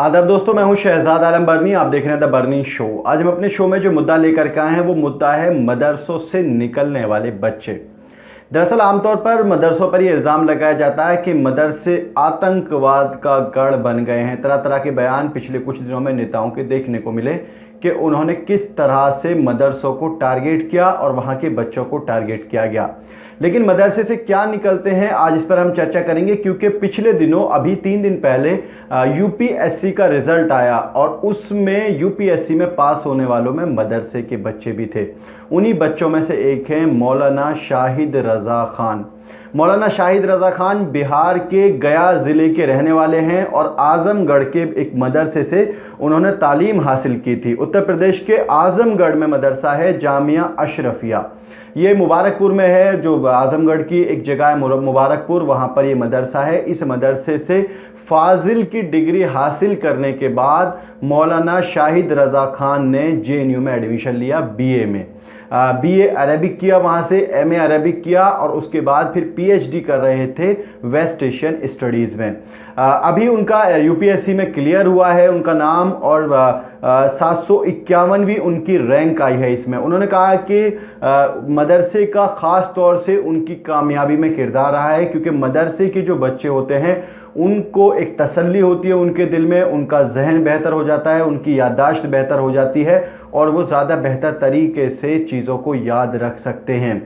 आदाब दोस्तों, मैं हूं शहजाद आलम बर्नी। आप देख रहे हैं द बर्नी शो। आज हम अपने शो में जो मुद्दा लेकर के आए हैं वो मुद्दा है मदरसों से निकलने वाले बच्चे। दरअसल आमतौर पर मदरसों पर ये इल्ज़ाम लगाया जाता है कि मदरसे आतंकवाद का गढ़ बन गए हैं। तरह तरह के बयान पिछले कुछ दिनों में नेताओं के देखने को मिले कि उन्होंने किस तरह से मदरसों को टारगेट किया और वहाँ के बच्चों को टारगेट किया गया। लेकिन मदरसे से क्या निकलते हैं, आज इस पर हम चर्चा करेंगे, क्योंकि पिछले दिनों अभी 3 दिन पहले यूपीएससी का रिजल्ट आया और उसमें यूपीएससी में पास होने वालों में मदरसे के बच्चे भी थे। उन्हीं बच्चों में से एक हैं मौलाना शाहिद रज़ा खान। मौलाना शाहिद रज़ा खान बिहार के गया ज़िले के रहने वाले हैं और आज़मगढ़ के एक मदरसे से उन्होंने तालीम हासिल की थी। उत्तर प्रदेश के आज़मगढ़ में मदरसा है जामिया अशरफिया। ये मुबारकपुर में है, जो आज़मगढ़ की एक जगह है मुबारकपुर, वहाँ पर ये मदरसा है। इस मदरसे से फाजिल की डिग्री हासिल करने के बाद मौलाना शाहिद रज़ा खान ने जेएनयू में एडमिशन लिया बीए में। बीए अरबिक किया, वहाँ से एमए अरबिक किया और उसके बाद फिर पीएचडी कर रहे थे वेस्ट एशियन स्टडीज़ में। अभी उनका यूपीएससी में क्लियर हुआ है उनका नाम, और 751वीं उनकी रैंक आई है इसमें। उन्होंने कहा कि मदरसे का ख़ास तौर से उनकी कामयाबी में किरदार रहा है, क्योंकि मदरसे के जो बच्चे होते हैं उनको एक तसल्ली होती है उनके दिल में, उनका जहन बेहतर हो जाता है, उनकी याददाश्त बेहतर हो जाती है और वो ज़्यादा बेहतर तरीके से चीज़ों को याद रख सकते हैं।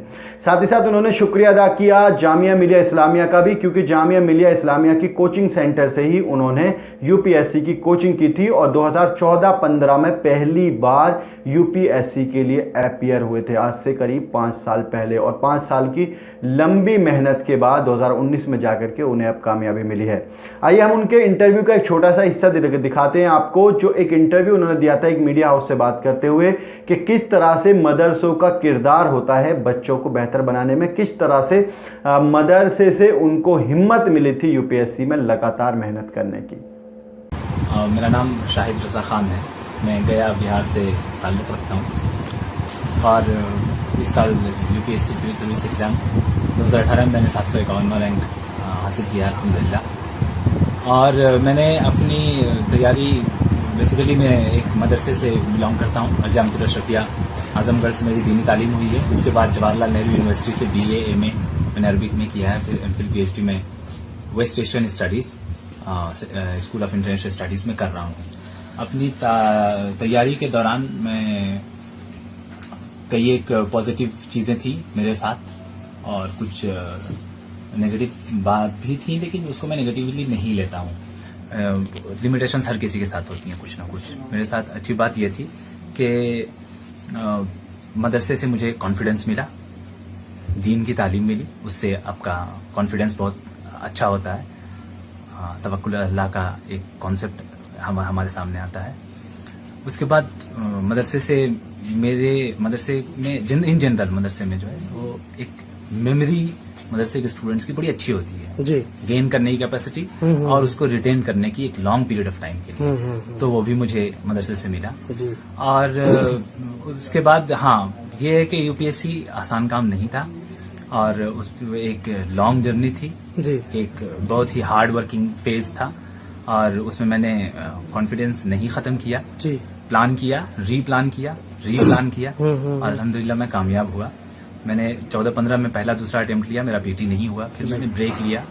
साथ ही साथ उन्होंने शुक्रिया अदा किया जामिया मिलिया इस्लामिया का भी, क्योंकि जामिया मिलिया इस्लामिया की कोचिंग सेंटर से ही उन्होंने यूपीएससी की कोचिंग की थी और 2014-15 में पहली बार यूपीएससी के लिए अपियर हुए थे, आज से करीब 5 साल पहले। और 5 साल की लंबी मेहनत के बाद 2019 में जाकर के उन्हें अब कामयाबी मिली है। आइए हम उनके इंटरव्यू का एक छोटा सा हिस्सा दिखाते हैं आपको, जो एक इंटरव्यू उन्होंने दिया था एक मीडिया हाउस से बात करते हुए कि किस तरह से मदरसों का किरदार होता है बच्चों को बेहतर बनाने में, किस तरह से मदरसे से उनको हिम्मत मिली थी यूपीएससी में लगातार मेहनत करने की। मेरा नाम शाहिद रज़ा खान है। मैं गया बिहार से ताल्लुक़ रखता हूँ और इस साल यूपीएससी सिविल सर्विस एग्ज़ाम 2018 में मैंने 751वां रैंक हासिल किया अल्हम्दुलिल्लाह। और मैंने अपनी तैयारी बेसिकली मैं एक मदरसे से बिलोंग करता हूँ, जामिया अशरफिया आज़मगढ़ से मेरी दीनी तालीम हुई है। उसके बाद जवाहरलाल नेहरू यूनिवर्सिटी से बीए एमए मैंने अरबिक में किया है, फिर एमफिल पीएचडी में West Asian studies school of international studies में कर रहा हूँ। अपनी तैयारी के दौरान मैं कई एक पॉजिटिव चीज़ें थी मेरे साथ और कुछ नेगेटिव बात भी थी, लेकिन उसको मैं नेगेटिवली नहीं लेता हूँ। लिमिटेशंस हर किसी के साथ होती हैं कुछ ना कुछ। मेरे साथ अच्छी बात यह थी कि मदरसे से मुझे कॉन्फिडेंस मिला, दीन की तालीम मिली, उससे आपका कॉन्फिडेंस बहुत अच्छा होता है। तवक्कुल अल्लाह का एक कॉन्सेप्ट हमारे सामने आता है। उसके बाद मदरसे से मेरे मदरसे में इन जनरल मदरसे में जो है वो एक मेमोरी मदरसे के स्टूडेंट्स की बड़ी अच्छी होती है जी, गेन करने की कैपेसिटी और उसको रिटेन करने की एक लॉन्ग पीरियड ऑफ टाइम के लिए। तो वो भी मुझे मदरसे से मिला जी। और उसके बाद ये है कि यूपीएससी आसान काम नहीं था और उस एक लॉन्ग जर्नी थी जी, एक बहुत ही हार्ड वर्किंग फेज था और उसमें मैंने कॉन्फिडेंस नहीं खत्म किया जी, प्लान किया, रीप्लान किया और अल्हम्दुलिल्लाह मैं कामयाब हुआ। मैंने 14-15 में पहला दूसरा अटेम्प्ट लिया, मेरा पीटी नहीं हुआ, फिर मैंने ब्रेक लिया।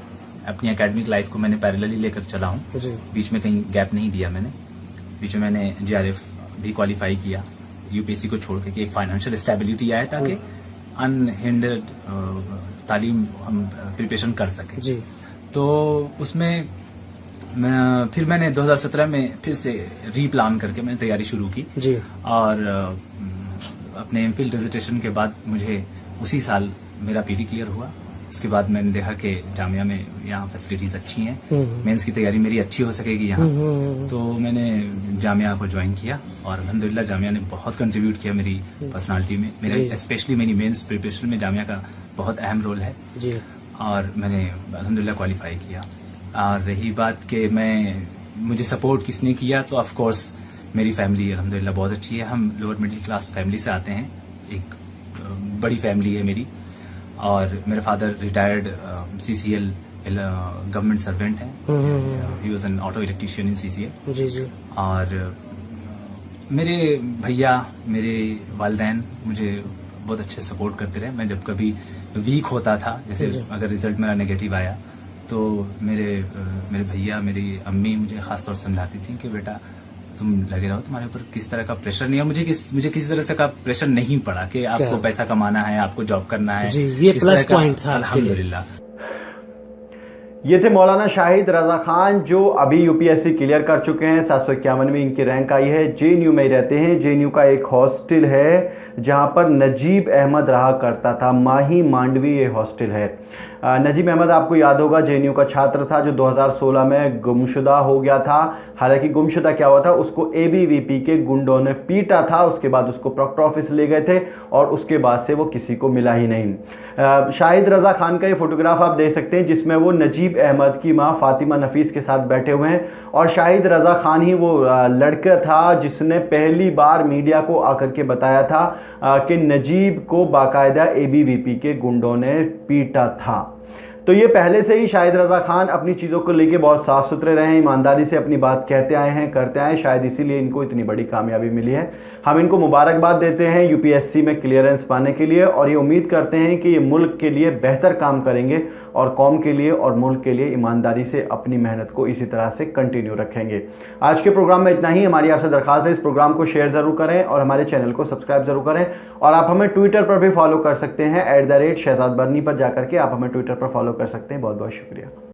अपनी एकेडमिक लाइफ को मैंने पैरेलली लेकर चला हूँ, बीच में कहीं गैप नहीं दिया मैंने। बीच में मैंने जेआरएफ भी क्वालिफाई किया यूपीएससी को छोड़ के, एक फाइनेंशियल स्टेबिलिटी आए ताकि अनहिंडर्ड तालीम हम प्रिपरेशन कर सके जी। तो उसमें फिर मैंने 2017 में फिर से रीप्लान करके मैंने तैयारी शुरू की जी। और अपने एमफिल डिसर्टेशन के बाद मुझे उसी साल मेरा पीटी क्लियर हुआ। उसके बाद मैंने देखा कि जामिया में यहाँ फैसिलिटीज अच्छी हैं, मेंस की तैयारी मेरी अच्छी हो सकेगी यहाँ, तो मैंने जामिया को ज्वाइन किया और अल्हम्दुलिल्लाह जामिया ने बहुत कंट्रीब्यूट किया मेरी पर्सनालिटी में। मेरे स्पेशली मेरी मेंस प्रिपरेशन में जामिया का बहुत अहम रोल है जी। और मैंने अल्हम्दुलिल्लाह क्वालिफाई किया। और रही बात कि मुझे सपोर्ट किसने किया, तो ऑफ कोर्स मेरी फैमिली अल्हम्दुलिल्लाह बहुत अच्छी है। हम लोअर मिडिल क्लास फैमिली से आते हैं, एक बड़ी फैमिली है मेरी। और मेरे father retired CCL government servant हैं। He was an auto electrician in CCA. जी जी। और मेरे भैया, मेरे वालिदैन मुझे बहुत अच्छे सपोर्ट करते रहे। मैं जब कभी वीक होता था, जैसे अगर रिजल्ट मेरा नेगेटिव आया, तो मेरे भैया, मेरी अम्मी मुझे खासतौर से समझाती थी कि बेटा तुम लगे रहो, तुम्हारे ऊपर किसी तरह का प्रेशर नहीं है। मुझे किसी तरह से का प्रेशर नहीं पड़ा कि आपको पैसा कमाना है, आपको जॉब करना है। जी, ये प्लस पॉइंट था अल्हम्दुलिल्लाह। ये थे मौलाना शाहिद रजा खान, जो अभी यूपीएससी क्लियर कर चुके हैं। 751वीं इनकी रैंक आई है। जेएनयू में ही रहते हैं। जेएनयू का एक हॉस्टल है जहां पर नजीब अहमद रहा करता था। माही मांडवी ये हॉस्टल है। नजीब अहमद आपको याद होगा, जेएनयू का छात्र था जो 2016 में गुमशुदा हो गया था। हालांकि गुमशुदा क्या हुआ था, उसको एबीवीपी के गुंडों ने पीटा था। उसके बाद उसको प्रॉक्टर ऑफिस ले गए थे और उसके बाद से वो किसी को मिला ही नहीं। शाहिद रजा खान का ये फोटोग्राफ आप देख सकते हैं, जिसमें वो नजीब अहमद की मां फातिमा नफीस के साथ बैठे हुए हैं। और शाहिद रजा खान ही वो लड़का था जिसने पहली बार मीडिया को आकर के बताया था कि नजीब को बाकायदा एबीवीपी के गुंडों ने पीटा था। तो ये पहले से ही शाहिद रजा खान अपनी चीज़ों को लेके बहुत साफ सुथरे रहे हैं, ईमानदारी से अपनी बात कहते आए हैं, करते आए हैं। शायद इसीलिए इनको इतनी बड़ी कामयाबी मिली है। हम इनको मुबारकबाद देते हैं यूपीएससी में क्लियरेंस पाने के लिए, और ये उम्मीद करते हैं कि ये मुल्क के लिए बेहतर काम करेंगे और कौम के लिए और मुल्क के लिए ईमानदारी से अपनी मेहनत को इसी तरह से कंटिन्यू रखेंगे। आज के प्रोग्राम में इतना ही। हमारी आपसे दरख्वास्त है, इस प्रोग्राम को शेयर ज़रूर करें और हमारे चैनल को सब्सक्राइब ज़रूर करें। और आप हमें ट्विटर पर भी फॉलो कर सकते हैं, @शहजाद बरनी पर जाकर के आप हमें ट्विटर पर फॉलो कर सकते हैं। बहुत बहुत शुक्रिया।